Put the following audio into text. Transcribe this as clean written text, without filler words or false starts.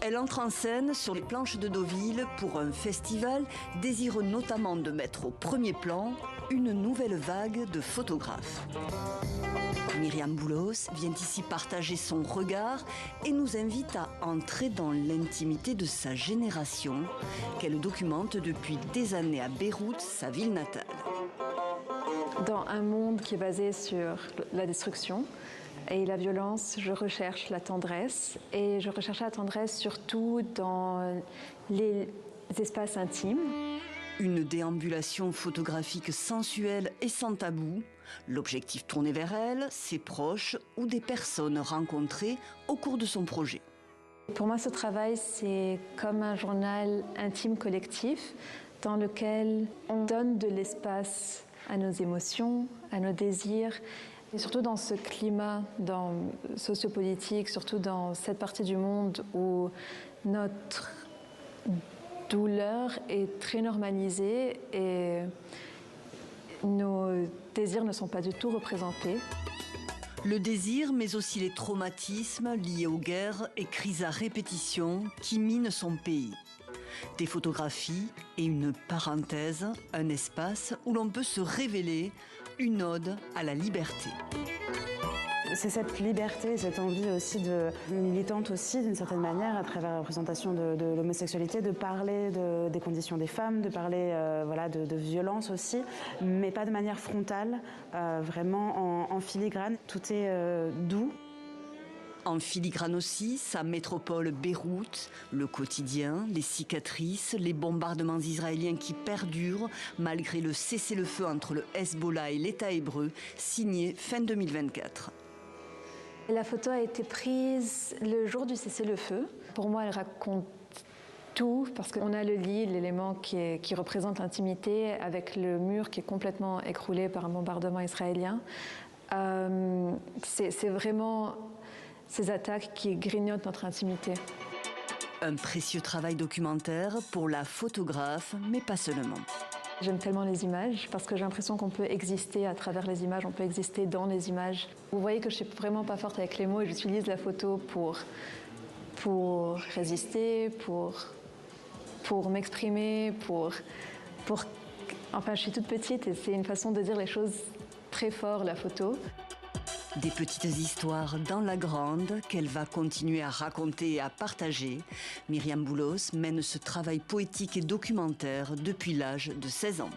Elle entre en scène sur les planches de Deauville pour un festival désireux notamment de mettre au premier plan une nouvelle vague de photographes. Myriam Boulos vient ici partager son regard et nous invite à entrer dans l'intimité de sa génération qu'elle documente depuis des années à Beyrouth, sa ville natale. Dans un monde qui est basé sur la destruction et la violence, je recherche la tendresse. Et je recherche la tendresse surtout dans les espaces intimes. Une déambulation photographique sensuelle et sans tabou, l'objectif tourné vers elle, ses proches ou des personnes rencontrées au cours de son projet. Pour moi, ce travail, c'est comme un journal intime collectif dans lequel on donne de l'espace à nos émotions, à nos désirs. Et surtout dans ce climat sociopolitique, surtout dans cette partie du monde où notre douleur est très normalisée et nos désirs ne sont pas du tout représentés. Le désir, mais aussi les traumatismes liés aux guerres et crises à répétition qui minent son pays. Des photographies et une parenthèse, un espace où l'on peut se révéler, une ode à la liberté. C'est cette liberté, cette envie aussi militante aussi d'une certaine manière à travers la représentation de l'homosexualité, de parler des conditions des femmes, de parler de violence aussi, mais pas de manière frontale, vraiment en filigrane. Tout est doux. En filigrane aussi, sa métropole Beyrouth, le quotidien, les cicatrices, les bombardements israéliens qui perdurent malgré le cessez-le-feu entre le Hezbollah et l'État hébreu, signé fin 2024. La photo a été prise le jour du cessez-le-feu. Pour moi, elle raconte tout parce qu'on a le lit, l'élément qui représente l'intimité, avec le mur qui est complètement écroulé par un bombardement israélien. C'est vraiment ces attaques qui grignotent notre intimité. Un précieux travail documentaire pour la photographe, mais pas seulement. J'aime tellement les images parce que j'ai l'impression qu'on peut exister à travers les images, on peut exister dans les images. Vous voyez que je ne suis vraiment pas forte avec les mots et j'utilise la photo pour résister, pour m'exprimer, Enfin, je suis toute petite et c'est une façon de dire les choses très fort, la photo. Des petites histoires dans la grande qu'elle va continuer à raconter et à partager. Myriam Boulos mène ce travail poétique et documentaire depuis l'âge de 16 ans.